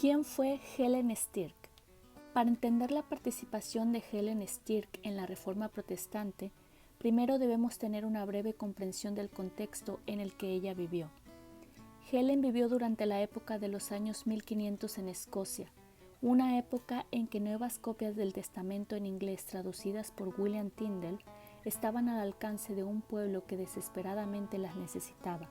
¿Quién fue Helen Stirk? Para entender la participación de Helen Stirk en la Reforma Protestante, primero debemos tener una breve comprensión del contexto en el que ella vivió. Helen vivió durante la época de los años 1500 en Escocia, una época en que nuevas copias del Testamento en inglés traducidas por William Tyndale estaban al alcance de un pueblo que desesperadamente las necesitaba.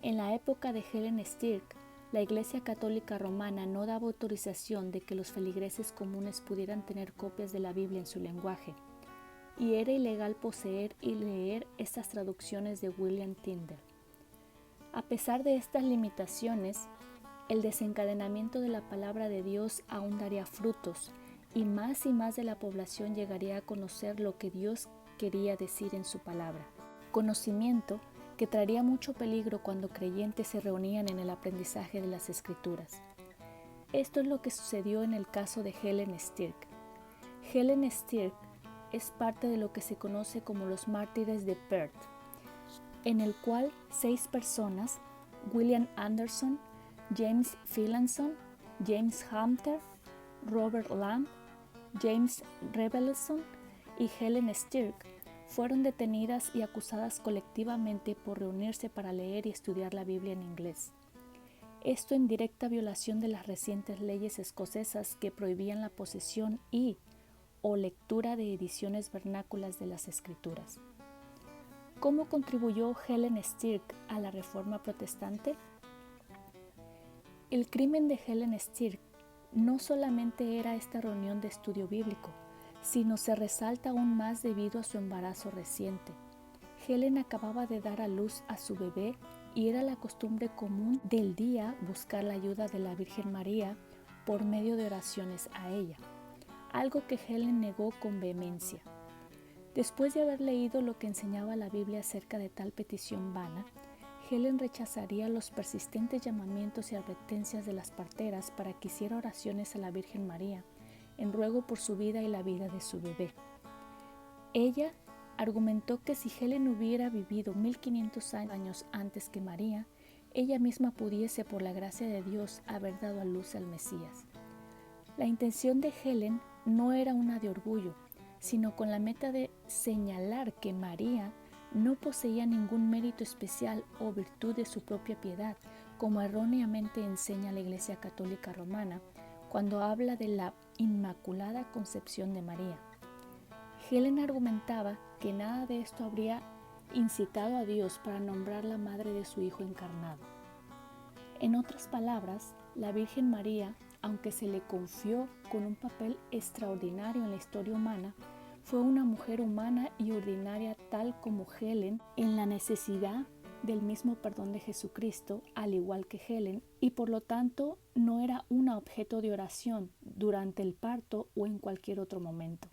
En la época de Helen Stirk, la Iglesia Católica Romana no daba autorización de que los feligreses comunes pudieran tener copias de la Biblia en su lenguaje, y era ilegal poseer y leer estas traducciones de William Tyndale. A pesar de estas limitaciones, el desencadenamiento de la palabra de Dios aún daría frutos, y más de la población llegaría a conocer lo que Dios quería decir en su palabra. Conocimiento que traería mucho peligro cuando creyentes se reunían en el aprendizaje de las Escrituras. Esto es lo que sucedió en el caso de Helen Stirk. Helen Stirk es parte de lo que se conoce como los mártires de Perth, en el cual 6 personas, William Anderson, James Phillipson, James Hunter, Robert Lamb, James Revelson y Helen Stirk, fueron detenidas y acusadas colectivamente por reunirse para leer y estudiar la Biblia en inglés. Esto en directa violación de las recientes leyes escocesas que prohibían la posesión o lectura de ediciones vernáculas de las Escrituras. ¿Cómo contribuyó Helen Stirk a la Reforma Protestante? El crimen de Helen Stirk no solamente era esta reunión de estudio bíblico, sino se resalta aún más debido a su embarazo reciente. Helen acababa de dar a luz a su bebé y era la costumbre común del día buscar la ayuda de la Virgen María por medio de oraciones a ella, algo que Helen negó con vehemencia. Después de haber leído lo que enseñaba la Biblia acerca de tal petición vana, Helen rechazaría los persistentes llamamientos y advertencias de las parteras para que hiciera oraciones a la Virgen María en ruego por su vida y la vida de su bebé. Ella argumentó que si Helen hubiera vivido 1500 años antes que María, ella misma pudiese, por la gracia de Dios, haber dado a luz al Mesías. La intención de Helen no era una de orgullo, sino con la meta de señalar que María no poseía ningún mérito especial o virtud de su propia piedad, como erróneamente enseña la Iglesia Católica Romana cuando habla de la Inmaculada Concepción de María. Helen argumentaba que nada de esto habría incitado a Dios para nombrarla madre de su Hijo encarnado. En otras palabras, la Virgen María, aunque se le confió con un papel extraordinario en la historia humana, fue una mujer humana y ordinaria tal como Helen, en la necesidad del mismo perdón de Jesucristo, al igual que Helen, y por lo tanto no era un objeto de oración durante el parto o en cualquier otro momento.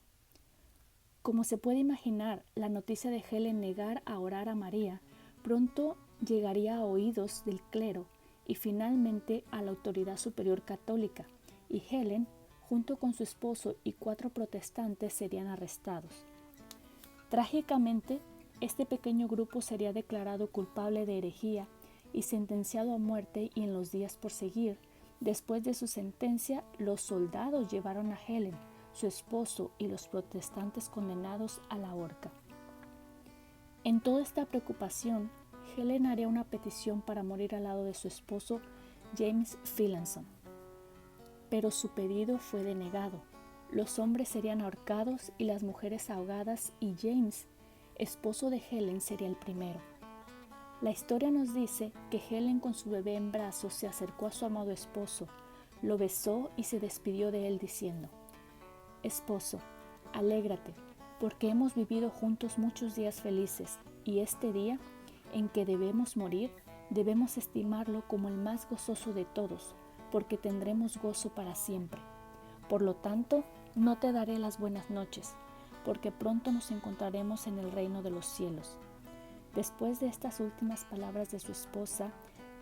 Como se puede imaginar, la noticia de Helen negar a orar a María pronto llegaría a oídos del clero y finalmente a la autoridad superior católica, y Helen, junto con su esposo y 4 protestantes, serían arrestados. Trágicamente, este pequeño grupo sería declarado culpable de herejía y sentenciado a muerte, y en los días por seguir, después de su sentencia, los soldados llevaron a Helen, su esposo y los protestantes condenados a la horca. En toda esta preocupación, Helen haría una petición para morir al lado de su esposo James Phillipson, pero su pedido fue denegado. Los hombres serían ahorcados y las mujeres ahogadas, y James, esposo de Helen, sería el primero. La historia nos dice que Helen, con su bebé en brazos, se acercó a su amado esposo, lo besó y se despidió de él diciendo: «Esposo, alégrate, porque hemos vivido juntos muchos días felices, y este día en que debemos morir, debemos estimarlo como el más gozoso de todos, porque tendremos gozo para siempre. Por lo tanto, no te daré las buenas noches, porque pronto nos encontraremos en el reino de los cielos». Después de estas últimas palabras de su esposa,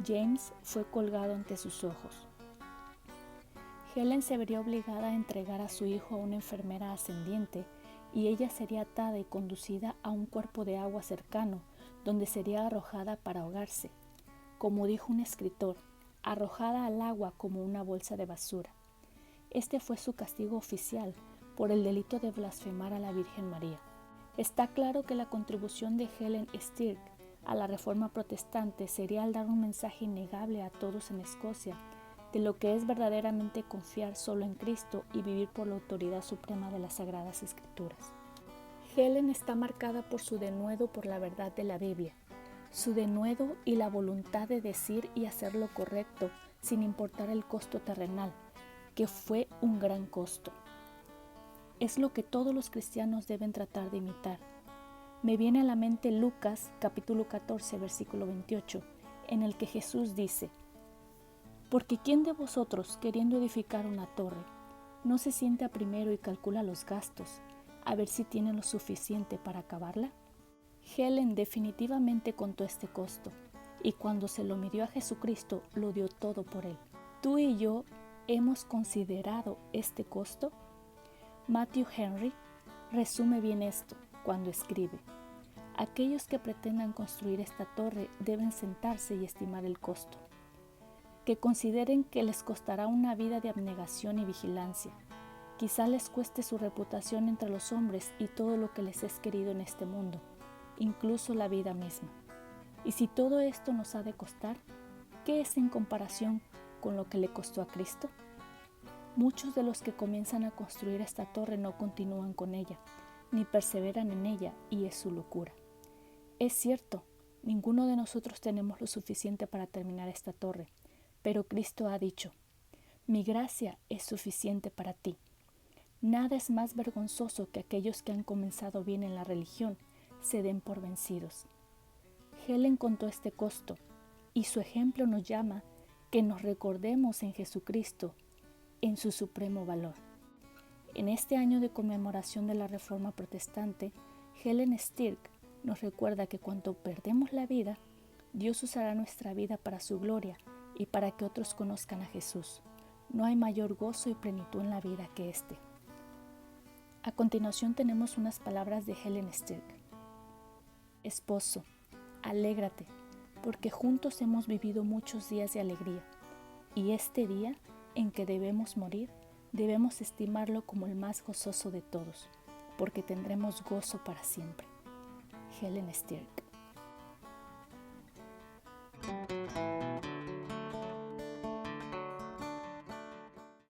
James fue colgado ante sus ojos. Helen se vería obligada a entregar a su hijo a una enfermera ascendiente, y ella sería atada y conducida a un cuerpo de agua cercano, donde sería arrojada para ahogarse. Como dijo un escritor, arrojada al agua como una bolsa de basura. Este fue su castigo oficial por el delito de blasfemar a la Virgen María. Está claro que la contribución de Helen Stirk a la Reforma Protestante sería el dar un mensaje innegable a todos en Escocia de lo que es verdaderamente confiar solo en Cristo y vivir por la autoridad suprema de las Sagradas Escrituras. Helen está marcada por su denuedo por la verdad de la Biblia, su denuedo y la voluntad de decir y hacer lo correcto sin importar el costo terrenal, que fue un gran costo. Es lo que todos los cristianos deben tratar de imitar. Me viene a la mente Lucas capítulo 14 versículo 28, en el que Jesús dice: porque ¿quién de vosotros, queriendo edificar una torre, no se sienta primero y calcula los gastos, a ver si tiene lo suficiente para acabarla? Helen definitivamente contó este costo, y cuando se lo midió a Jesucristo, lo dio todo por él. ¿Tú y yo hemos considerado este costo? Matthew Henry resume bien esto cuando escribe: aquellos que pretendan construir esta torre deben sentarse y estimar el costo, que consideren que les costará una vida de abnegación y vigilancia. Quizá les cueste su reputación entre los hombres y todo lo que les es querido en este mundo, incluso la vida misma. Y si todo esto nos ha de costar, ¿qué es en comparación con lo que le costó a Cristo? Muchos de los que comienzan a construir esta torre no continúan con ella, ni perseveran en ella, y es su locura. Es cierto, ninguno de nosotros tenemos lo suficiente para terminar esta torre, pero Cristo ha dicho: mi gracia es suficiente para ti. Nada es más vergonzoso que aquellos que han comenzado bien en la religión se den por vencidos. Helen contó este costo, y su ejemplo nos llama que nos recordemos en Jesucristo, en su supremo valor. En este año de conmemoración de la Reforma Protestante, Helen Stirk nos recuerda que cuando perdemos la vida, Dios usará nuestra vida para su gloria y para que otros conozcan a Jesús. No hay mayor gozo y plenitud en la vida que este. A continuación tenemos unas palabras de Helen Stirk. Esposo, alégrate, porque juntos hemos vivido muchos días de alegría, y este día en que debemos morir, debemos estimarlo como el más gozoso de todos, porque tendremos gozo para siempre. Helen Stirk.